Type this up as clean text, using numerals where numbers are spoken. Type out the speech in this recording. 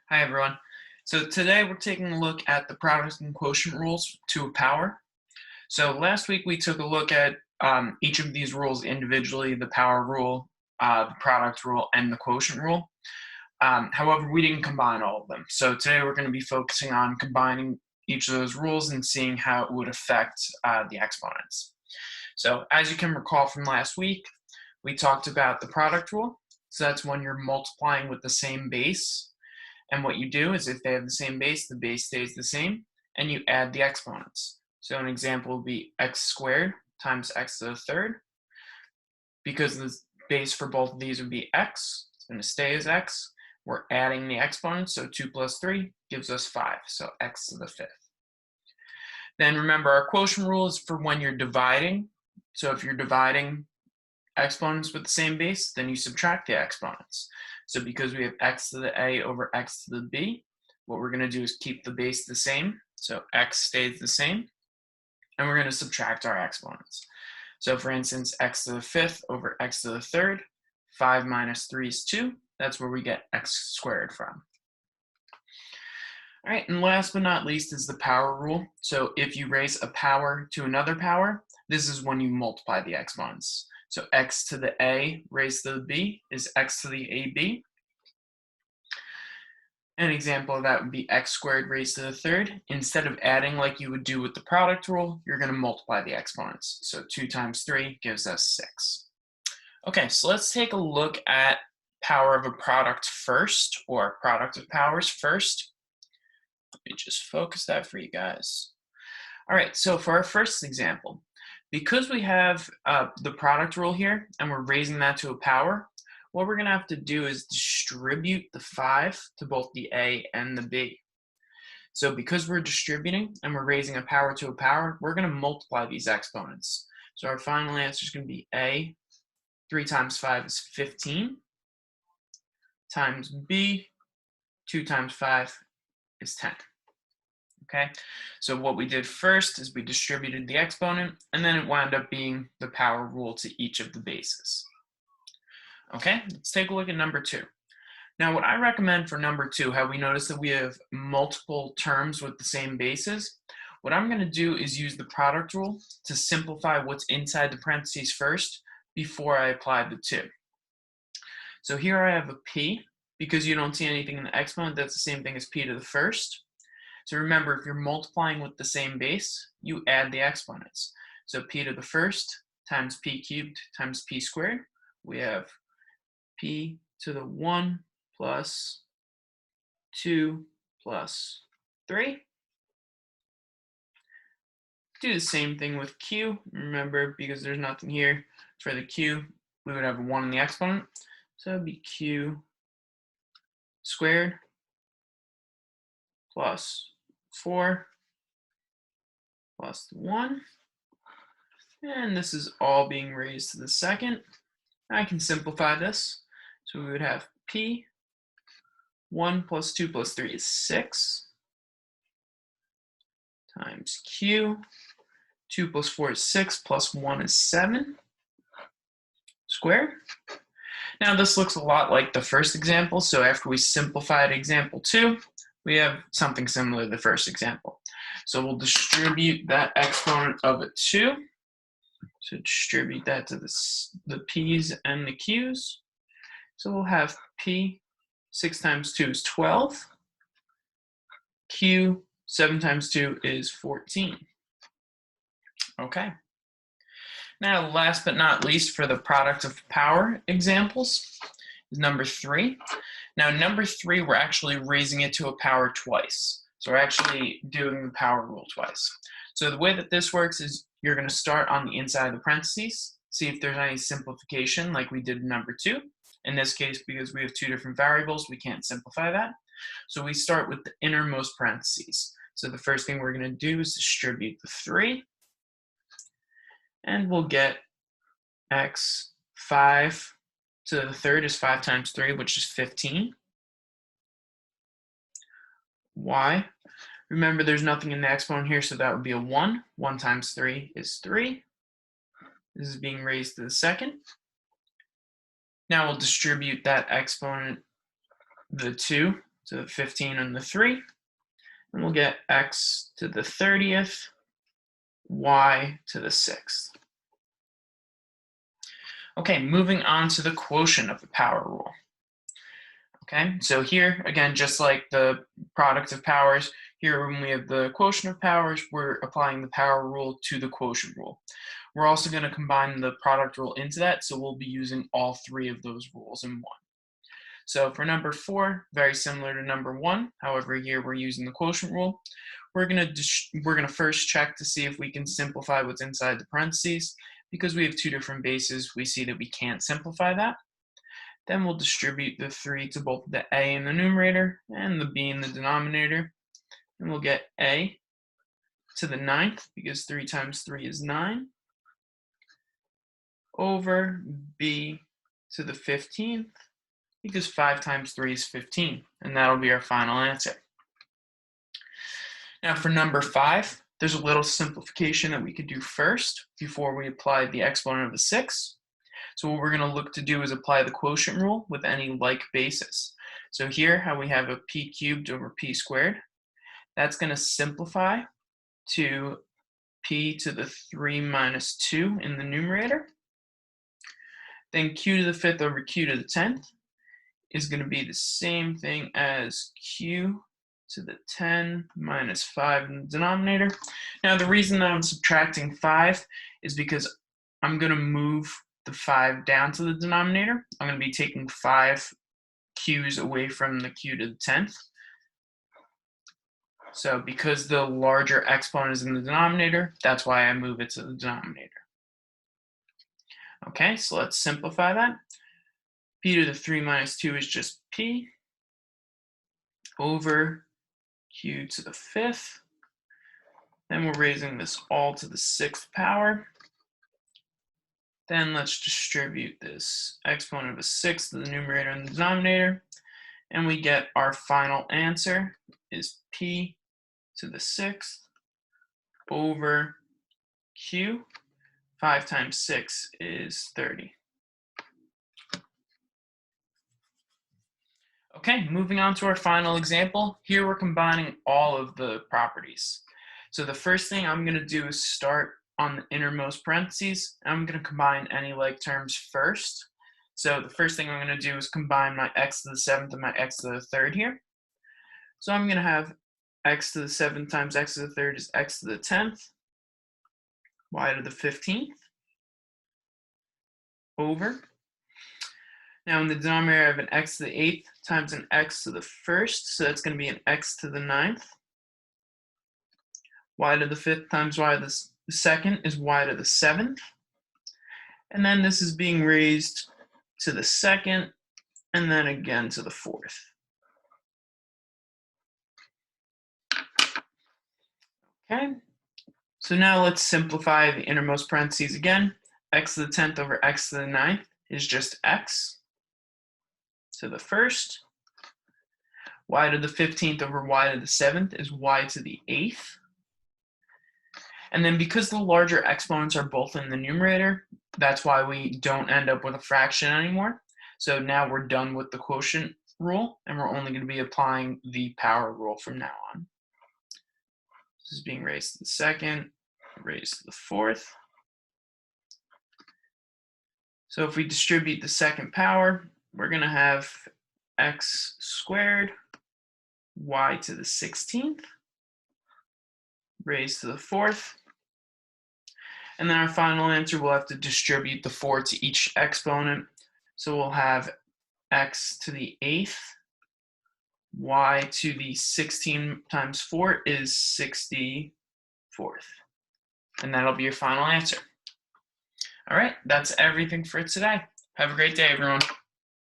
Hi everyone. So today we're taking a look at the product and quotient rules to a power. So last week we took a look at each of these rules individually, the power rule, the product rule, and the quotient rule. However, we didn't combine all of them. So today we're going to be focusing on combining each of those rules and seeing how it would affect the exponents. So as you can recall from last week, we talked about the product rule. So that's when you're multiplying with the same base. And what you do is if they have the base stays the same, and you add the exponents. So an example would be x squared times x to the third. Because the base for both of these would be x, it's going to stay as x. We're adding the exponents, so 2 plus 3 gives us 5, so x to the fifth. Then remember, our quotient rule is for when you're dividing. So if you're dividing exponents with the same base, then you subtract the exponents. So because we have x to the a over x to the b, what we're going to do is keep the base the same. So x stays the same, and we're going to subtract our exponents. So for instance, x to the fifth over x to the third, 5 minus 3 is 2. That's where we get x squared from. All right, and last but not least is the power rule. So if you raise a power to another power, this is when you multiply the exponents. So x to the a raised to the b is x to the ab. An example of that would be x squared raised to the third. Instead of adding like you would do with the product rule, you're going to multiply the exponents. So 2 times 3 gives us 6. Okay, so let's take a look at power of a product first, or product of powers first. Let me just focus that for you guys. All right, so for our first example, because we have the product rule here and we're raising that to a power, what we're going to have to do is distribute the 5 to both the a and the b. So because we're distributing and we're raising a power to a power, we're going to multiply these exponents. So our final answer is going to be a, 3 times 5 is 15, times b, 2 times 5 is 10. Okay, so what we did first is we distributed the exponent, and then it wound up being the power rule to each of the bases. Okay, let's take a look at number 2. Now, what I recommend for number 2, how we notice that we have multiple terms with the same bases, what I'm going to do is use the product rule to simplify what's inside the parentheses first before I apply the 2. So here I have a p. Because you don't see anything in the exponent, that's the same thing as p to the first. So remember, if you're multiplying with the same base, you add the exponents. So p to the first times p cubed times p squared. We have p to the 1 plus 2 plus 3. Do the same thing with q. Remember, because there's nothing here for the q, we would have a 1 in the exponent. So it would be q squared plus 4 plus 1. And this is all being raised to the second. I can simplify this. So we would have p, 1 plus 2 plus 3 is 6, times q, 2 plus 4 is 6, plus 1 is 7, squared. Now this looks a lot like the first example, so after we simplified example 2, we have something similar to the first example. So we'll distribute that exponent of a 2. So distribute that to the p's and the q's. So we'll have p, 6 times 2 is 12. Q, 7 times 2 is 14. Okay. Now, last but not least, for the product of power examples, is number 3. Now, number 3, we're actually raising it to a power twice. So we're actually doing the power rule twice. So the way that this works is you're going to start on the inside of the parentheses, see if there's any simplification like we did in number 2. In this case, because we have 2 different variables, we can't simplify that. So we start with the innermost parentheses. So the first thing we're going to do is distribute the 3. And we'll get x, 5 to the third is 5 times 3, which is 15. Y, remember there's nothing in the exponent here, so that would be a 1. 1 times 3 is 3. This is being raised to the second. Now we'll distribute that exponent, the 2, to the 15 and the 3. And we'll get x to the 30th, y to the 6th. Okay, moving on to the quotient of the power rule. Okay, so here, again, just like the product of powers, here when we have the quotient of powers, we're applying the power rule to the quotient rule. We're also going to combine the product rule into that, so we'll be using all three of those rules in one. So for number 4, very similar to number 1, however here we're using the quotient rule. We're going to first check to see if we can simplify what's inside the parentheses. Because we have two different bases, we see that we can't simplify that. Then we'll distribute the 3 to both the a in the numerator and the b in the denominator. And we'll get a to the 9th, because 3 times 3 is 9, over b to the 15th, because 5 times 3 is 15. And that'll be our final answer. Now for number 5, there's a little simplification that we could do first before we apply the exponent of the 6. So what we're going to look to do is apply the quotient rule with any like basis. So here, how we have a p cubed over p squared, that's going to simplify to p to the 3 minus 2 in the numerator. Then q to the 5th over q to the 10th is going to be the same thing as q to the 10 minus 5 in the denominator. Now the reason that I'm subtracting 5 is because I'm going to move the 5 down to the denominator. I'm going to be taking 5 q's away from the q to the 10th. So because the larger exponent is in the denominator, that's why I move it to the denominator. Okay, so let's simplify that. P to the 3 minus 2 is just p over q to the 5th. Then we're raising this all to the 6th power. Then let's distribute this exponent of a 6 to the numerator and the denominator. And we get our final answer is p to the 6th over q. 5 times 6 is 30. Okay, moving on to our final example. Here we're combining all of the properties. So the first thing I'm going to do is start on the innermost parentheses. I'm going to combine any like terms first. So the first thing I'm going to do is combine my x to the 7th and my x to the 3rd here. So I'm going to have x to the 7th times x to the 3rd is x to the 10th, y to the 15th, over. Now in the denominator I have an x to the 8th times an x to the 1st, so that's going to be an x to the 9th. Y to the 5th times y to the 2nd is y to the 7th. And then this is being raised to the 2nd, and then again to the 4th. Okay, so now let's simplify the innermost parentheses again. X to the 10th over x to the 9th is just x to the 1st. Y to the 15th over y to the 7th is y to the 8th. And then because the larger exponents are both in the numerator, that's why we don't end up with a fraction anymore. So now we're done with the quotient rule, and we're only going to be applying the power rule from now on. This is being raised to the 2nd, raised to the 4th. So if we distribute the 2nd power, we're going to have x squared, y to the 16th, raised to the 4th. And then our final answer, we'll have to distribute the 4 to each exponent. So we'll have x to the 8th, y to the 16 times 4 is 64th. And that'll be your final answer. All right, that's everything for today. Have a great day, everyone.